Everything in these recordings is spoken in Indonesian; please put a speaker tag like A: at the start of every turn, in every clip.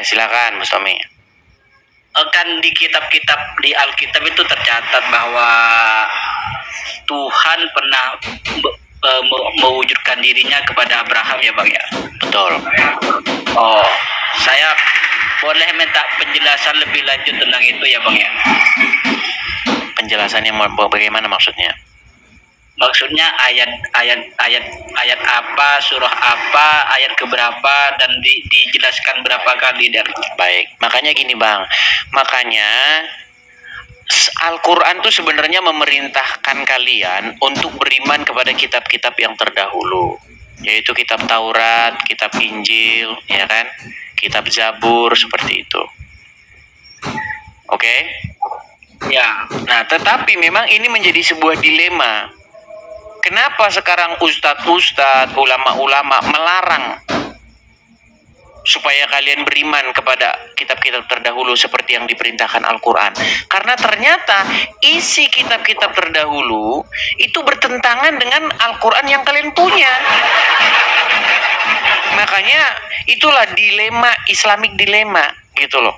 A: silakan Mas Tommy.
B: Kan di kitab-kitab di Alkitab itu tercatat bahwa Tuhan pernah mewujudkan dirinya kepada Abraham ya Bang ya.
A: Betul.
B: Oh, saya boleh minta penjelasan lebih lanjut tentang itu ya Bang ya.
A: Penjelasannya bagaimana maksudnya?
B: Maksudnya ayat apa, surah apa, ayat keberapa, dan dijelaskan berapa kali dan
A: baik. Makanya gini Bang, makanya Al-Quran itu sebenarnya memerintahkan kalian untuk beriman kepada kitab-kitab yang terdahulu, yaitu kitab Taurat, kitab Injil, ya kan, kitab Zabur, seperti itu. Oke?
B: Ya.
A: Nah, tetapi memang ini menjadi sebuah dilema. Kenapa sekarang ustadz-ustadz, ulama-ulama melarang supaya kalian beriman kepada kitab-kitab terdahulu seperti yang diperintahkan Al-Quran? Karena ternyata isi kitab-kitab terdahulu itu bertentangan dengan Al-Quran yang kalian punya. Makanya itulah dilema, Islamic dilema gitu loh.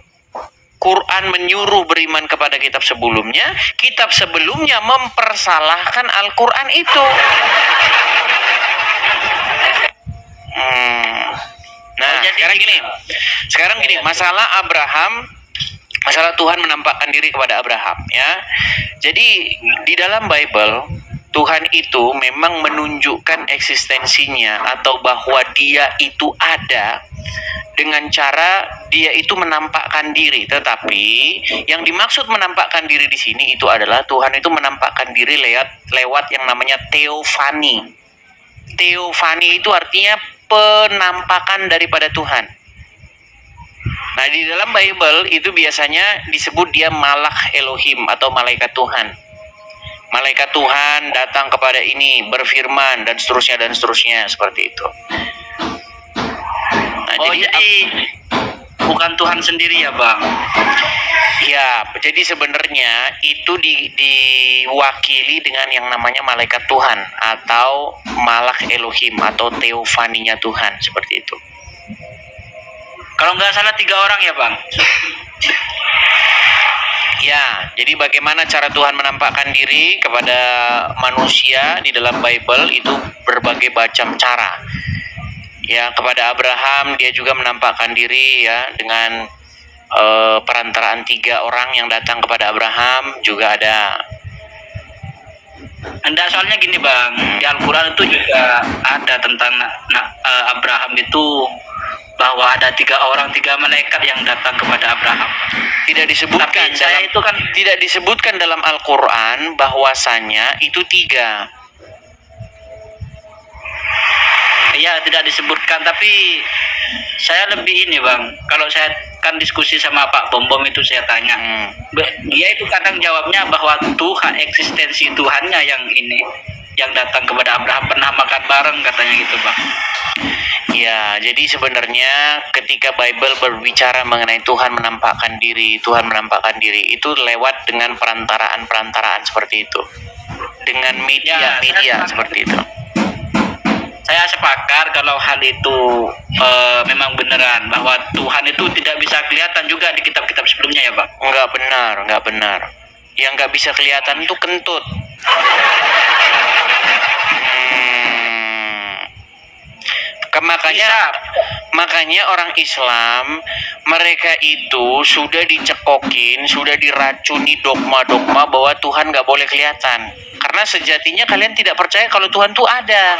A: Quran menyuruh beriman kepada kitab sebelumnya, kitab sebelumnya mempersalahkan Al-Quran itu. Nah, sekarang gini, masalah Abraham, masalah Tuhan menampakkan diri kepada Abraham, ya. Jadi di dalam Bible Tuhan itu memang menunjukkan eksistensinya atau bahwa Dia itu ada dengan cara Dia itu menampakkan diri. Tetapi yang dimaksud menampakkan diri di sini itu adalah Tuhan itu menampakkan diri lewat yang namanya teofani. Teofani itu artinya penampakan daripada Tuhan. Nah, di dalam Bible itu biasanya disebut dia malakh Elohim atau malaikat Tuhan. Malaikat Tuhan datang kepada ini, berfirman, dan seterusnya, seperti itu. Nah,
B: jadi bukan Tuhan sendiri ya Bang?
A: Ya, jadi sebenarnya itu diwakili dengan yang namanya malaikat Tuhan atau malakh Elohim atau teofaninya Tuhan, seperti itu.
B: Kalau nggak salah 3 orang ya Bang?
A: Ya, jadi bagaimana cara Tuhan menampakkan diri kepada manusia di dalam Bible itu berbagai macam cara. Ya, kepada Abraham dia juga menampakkan diri ya dengan perantaraan 3 orang yang datang kepada Abraham juga ada.
B: Enggak, soalnya gini Bang, di Al-Quran itu juga ada tentang Abraham itu, bahwa ada 3 malaikat yang datang kepada Abraham.
A: Tidak disebutkan tidak disebutkan dalam Al-Quran bahwasanya itu 3.
B: Iya, tidak disebutkan, tapi saya lebih ini Bang, kalau saya kan diskusi sama Pak Bom itu saya tanya, dia itu kadang jawabnya bahwa Tuhan, eksistensi Tuhannya yang datang kepada Abraham, pernah makan bareng katanya gitu Bang.
A: Ya, jadi sebenarnya ketika Bible berbicara mengenai Tuhan menampakkan diri itu lewat dengan perantaraan seperti itu, dengan media seperti itu.
B: Saya sepakat kalau hal itu memang beneran bahwa Tuhan itu tidak bisa kelihatan juga di kitab-kitab sebelumnya ya Bang?
A: Enggak benar. Yang nggak bisa kelihatan itu kentut. Makanya orang Islam mereka itu sudah dicekokin, sudah diracuni dogma-dogma bahwa Tuhan nggak boleh kelihatan. Karena sejatinya kalian tidak percaya kalau Tuhan itu ada.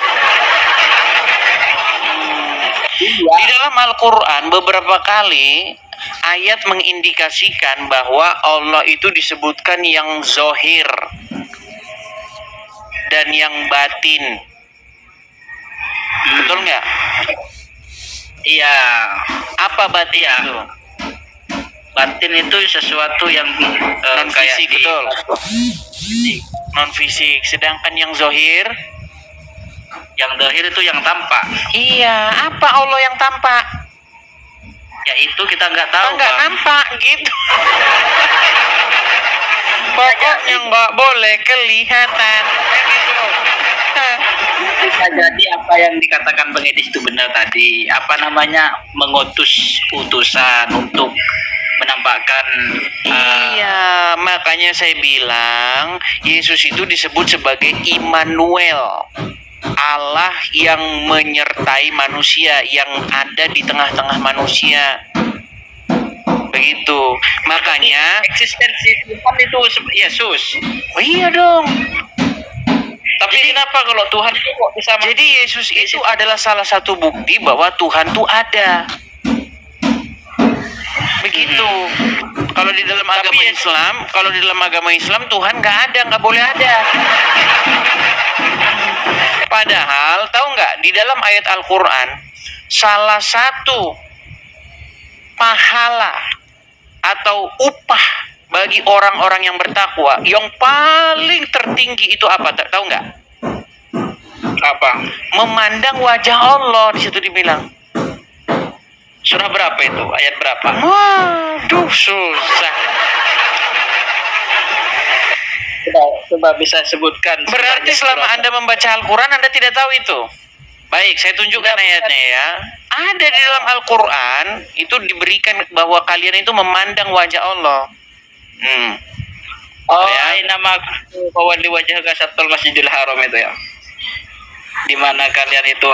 A: Di dalam Al-Quran beberapa kali ayat mengindikasikan bahwa Allah itu disebutkan yang zohir dan yang batin. Betul nggak?
B: Iya.
A: Apa batin itu?
B: Batin itu sesuatu yang
A: non fisik, betul. Non fisik. Sedangkan yang zohir,
B: itu yang tampak.
A: Iya. Apa Allah yang tampak?
B: Ya itu kita nggak tahu.
A: Nggak nampak gitu. Pokoknya nggak boleh kelihatan. Gitu.
B: bisa jadi apa yang dikatakan Bang Edis itu benar tadi. Apa namanya, mengutus utusan untuk menampakkan.
A: Iya, makanya saya bilang Yesus itu disebut sebagai Immanuel, Allah yang menyertai manusia, yang ada di tengah-tengah manusia. Begitu. Makanya
B: Eksistensi Tuhan itu Yesus.
A: oh iya dong.
B: Tapi kenapa kalau Tuhan itu kok bisa?
A: Jadi Yesus itu adalah salah satu bukti bahwa Tuhan tuh ada. Begitu. Kalau di dalam agama Islam, Tuhan nggak ada, nggak boleh ada. Padahal tahu nggak, di dalam ayat Al-Quran salah satu pahala atau upah bagi orang-orang yang bertakwa yang paling tertinggi itu apa? Tahu nggak?
B: Apa?
A: Memandang wajah Allah, di situ dibilang.
B: Surah berapa itu? Ayat berapa?
A: Waduh, susah.
B: Coba bisa sebutkan.
A: Berarti selama Anda membaca Al-Quran, Anda tidak tahu itu. Baik, saya tunjukkan ayatnya ya. Ada di dalam Al-Quran, itu diberikan bahwa kalian itu memandang wajah Allah.
B: Oh,
A: Ya.
B: nama wali wajah gasatul masjidil haram itu ya. Di mana kalian itu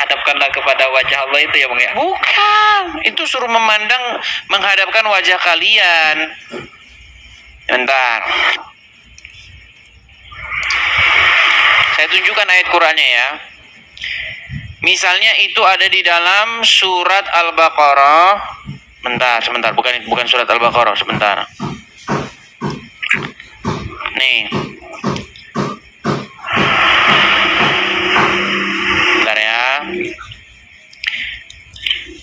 B: hadapkanlah kepada wajah Allah itu ya Bang ya?
A: Bukan, itu suruh menghadapkan wajah kalian. Bentar. Saya tunjukkan ayat Qur'annya ya. Misalnya itu ada di dalam surat Al-Baqarah. Sebentar, bukan surat Al-Baqarah, sebentar. Nih. Bentar ya.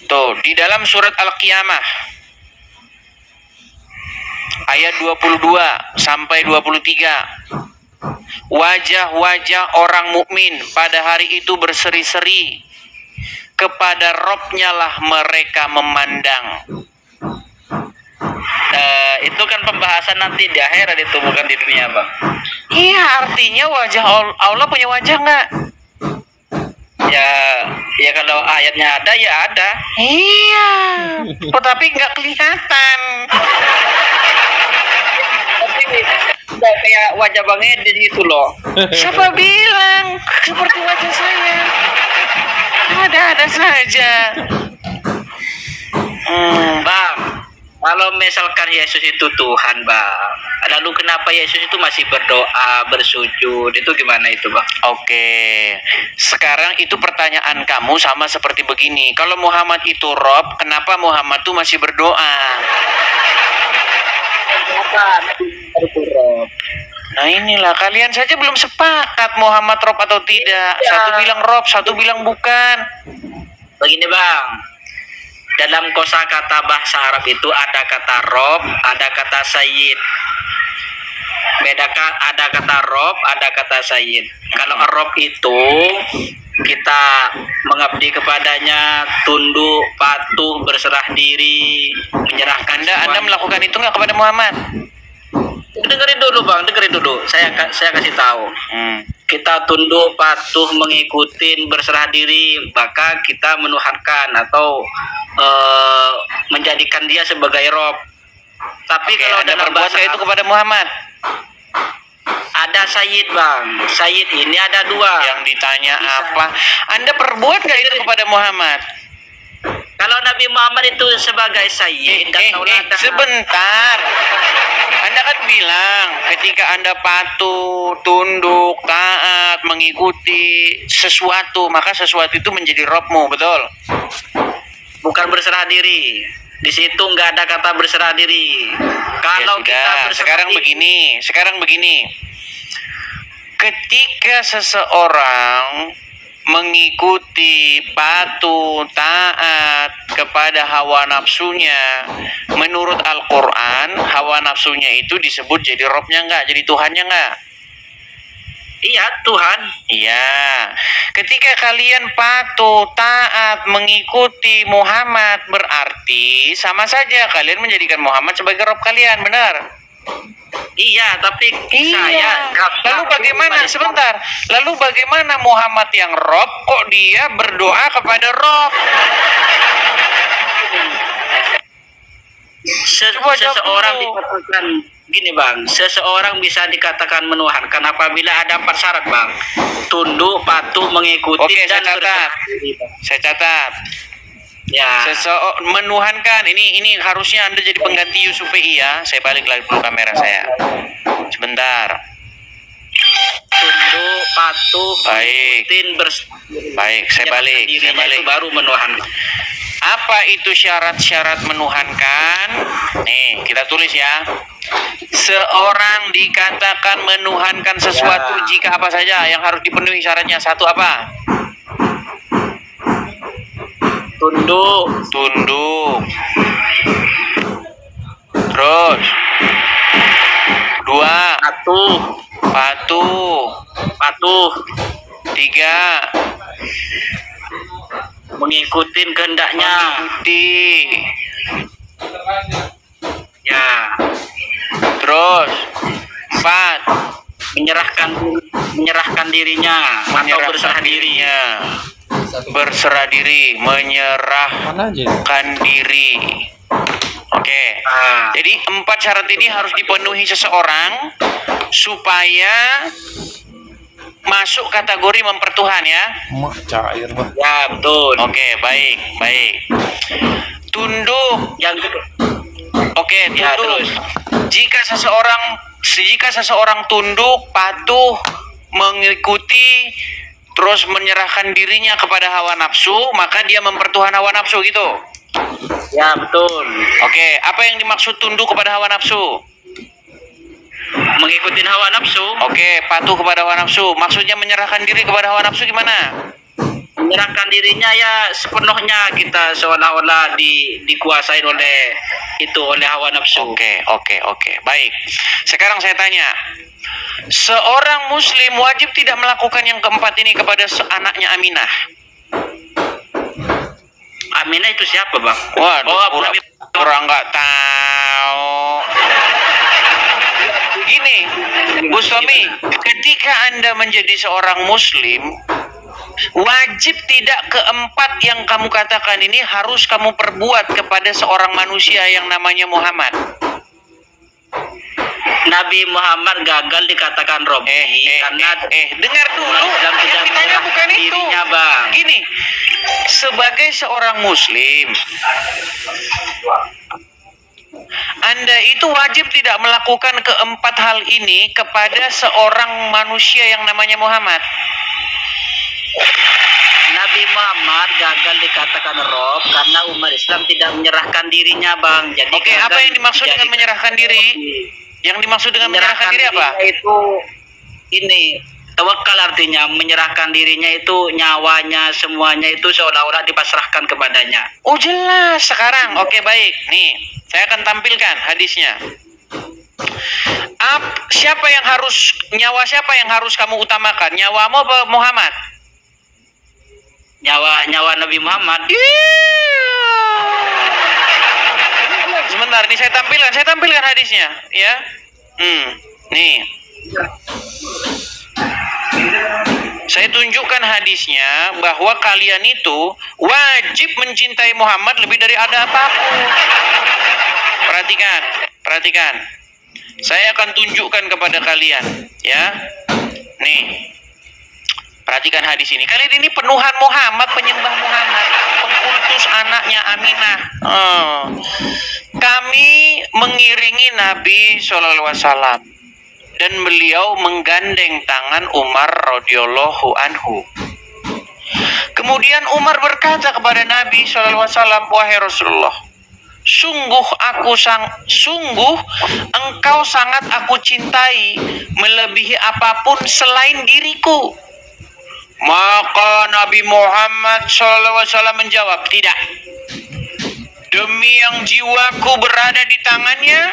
A: Tuh, di dalam surat Al-Qiyamah ayat 22 sampai 23. Wajah-wajah orang mukmin pada hari itu berseri-seri, kepada Robnya lah mereka memandang.
B: Itu kan pembahasan nanti di akhirat itu, bukan di dunia Bang.
A: Iya, artinya wajah Allah punya wajah nggak?
B: Ya kalau ayatnya ada ya ada.
A: Iya, tetapi nggak kelihatan.
B: Tapi nggak kayak wajah Bang Edis gitu loh.
A: Siapa bilang seperti wajah saya? Ada saja.
B: Bang, kalau misalkan Yesus itu Tuhan Bang, lalu kenapa Yesus itu masih berdoa, bersujud, itu gimana itu Bang?
A: Oke, sekarang itu pertanyaan kamu sama seperti begini. Kalau Muhammad itu Rob, kenapa Muhammad tuh masih berdoa? Nah inilah, kalian saja belum sepakat Muhammad Rob atau tidak. Satu bilang Rob, satu bilang bukan.
B: Begini Bang, dalam kosakata bahasa Arab itu ada kata Rob, ada kata Sayyid. Bedakan, ada kata Rob, ada kata Sayyid. Kalau Rob itu kita mengabdi kepadanya, tunduk, patuh, berserah diri, menyerahkan.
A: Anda melakukan itu nggak kepada Muhammad?
B: Dengerin dulu Bang, dengerin dulu. Saya kasih tahu. Kita tunduk, patuh, mengikuti, berserah diri, maka kita menuhankan atau menjadikan dia sebagai Rob. Tapi kalau
A: Anda
B: dalam
A: berbuat
B: bahasa
A: itu kepada Muhammad?
B: ada Sayyid Bang. Sayyid ini ada dua.
A: Yang ditanya apa? Anda perbuat nggak itu kepada Muhammad?
B: Kalau Nabi Muhammad itu sebagai Sayyid dan tauladan.
A: Sebentar. Anda kan bilang ketika Anda patuh, tunduk, taat, mengikuti sesuatu, maka sesuatu itu menjadi Robmu, betul?
B: Bukan berserah diri. Di situ nggak ada kata berserah diri. Kalau
A: ya
B: kita
A: sekarang begini. Ketika seseorang mengikuti, patuh, taat kepada hawa nafsunya, menurut Al-Quran, hawa nafsunya itu disebut jadi Robnya nggak, jadi Tuhannya nggak?
B: Iya, Tuhan.
A: Iya. Ketika kalian patuh, taat, mengikuti Muhammad, berarti sama saja kalian menjadikan Muhammad sebagai Rob kalian, benar?
B: Iya, tapi
A: Iya. Lalu bagaimana sebentar? Lalu bagaimana Muhammad yang Rob kok dia berdoa kepada Rob?
B: Seseorang dikatakan gini bang, seseorang bisa dikatakan menuhankan apabila ada 4 syarat bang: tunduk, patuh, mengikuti,
A: Oke,
B: dan
A: saya catat. Saya catat.
B: Ya.
A: Menuhankan ini harusnya Anda jadi pengganti Yusuf PI ya. Saya balik lagi dulu kamera saya. Sebentar.
B: Tunduk, patuh,
A: Baik. Baik, saya balik. Saya balik.
B: Itu baru menuhankan.
A: Apa itu syarat-syarat menuhankan? Nih, kita tulis ya. Seorang dikatakan menuhankan sesuatu jika apa saja yang harus dipenuhi syaratnya. Satu apa?
B: Tunduk.
A: Terus. Dua. Patuh. 3.
B: Mengikuti kehendaknya. Ya.
A: Terus 4.
B: menyerahkan dirinya atau berserah diri.
A: Berserah diri, menyerahkan diri. Oke. Jadi 4 syarat ini harus dipenuhi seseorang supaya masuk kategori mempertuhan ya.
C: Cair bah.
B: Ya, betul.
A: Oke, baik. Tunduk. Oke,
B: Ya,
A: tunduk.
B: terus.
A: Jika seseorang tunduk, patuh, mengikuti, terus menyerahkan dirinya kepada hawa nafsu, maka dia mempertuhan hawa nafsu gitu.
B: Ya, betul.
A: Oke, apa yang dimaksud tunduk kepada hawa nafsu?
B: Mengikuti hawa nafsu.
A: Oke, patuh kepada hawa nafsu. Maksudnya menyerahkan diri kepada hawa nafsu gimana?
B: Menyerahkan dirinya ya sepenuhnya, kita seolah-olah dikuasai oleh hawa nafsu.
A: Oke. Baik. Sekarang saya tanya. Seorang muslim wajib tidak melakukan yang keempat ini kepada anaknya Aminah.
B: Aminah itu siapa, Bang?
A: Waduh, kurang nggak tahu. Gini, Bu Suami, ketika Anda menjadi seorang muslim, wajib tidak keempat yang kamu katakan ini harus kamu perbuat kepada seorang manusia yang namanya Muhammad.
B: Nabi Muhammad gagal dikatakan Robbi karena
A: dengar dulu. Yang ditanya bukan itu.
B: Dirinya, Bang.
A: Gini, sebagai seorang muslim, Anda itu wajib tidak melakukan keempat hal ini kepada seorang manusia yang namanya Muhammad.
B: Nabi Muhammad gagal dikatakan Rob karena umat Islam tidak menyerahkan dirinya, Bang. Jadi
A: Oke, apa yang dimaksud dengan menyerahkan diri? Yang dimaksud dengan menyerahkan diri apa?
B: Itu ini tawakal, artinya menyerahkan dirinya itu nyawanya semuanya itu seolah-olah dipasrahkan kepadanya.
A: Oh, jelas sekarang. Oke, baik. Nih, saya akan tampilkan hadisnya. Siapa yang harus kamu utamakan? Nyawamu apa Muhammad?
B: Nyawa Nabi Muhammad.
A: Sebentar, nih saya tampilkan hadisnya, ya. Nih. Saya tunjukkan hadisnya bahwa kalian itu wajib mencintai Muhammad lebih dari ada apapun. Perhatikan. Saya akan tunjukkan kepada kalian, ya. Nih. Perhatikan hadis ini. Kalian ini penuhan Muhammad, penyembah Muhammad, pengkultus anaknya Aminah. Kami mengiringi Nabi SAW dan beliau menggandeng tangan Umar radhiyallahu anhu. Kemudian Umar berkata kepada Nabi SAW, wahai Rasulullah, sungguh engkau sangat aku cintai melebihi apapun selain diriku. Maka Nabi Muhammad SAW menjawab, tidak. Demi yang jiwaku berada di tangannya,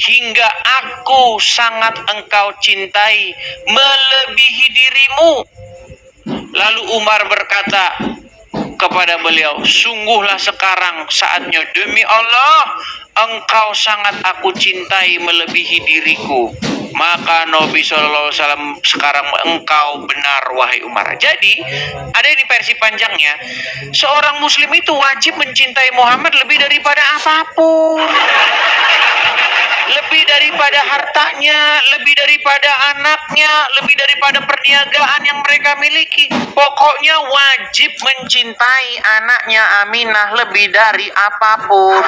A: hingga aku sangat engkau cintai melebihi dirimu. Lalu Umar berkata, kepada beliau, sungguhlah sekarang saatnya, demi Allah engkau sangat aku cintai melebihi diriku. Maka Nabi SAW sekarang, engkau benar wahai Umar. Jadi ada di versi panjangnya, seorang muslim itu wajib mencintai Muhammad lebih daripada apapun, lebih daripada hartanya, lebih daripada anaknya, lebih daripada perniagaan yang mereka miliki. Pokoknya wajib mencintai anaknya Aminah lebih dari apapun.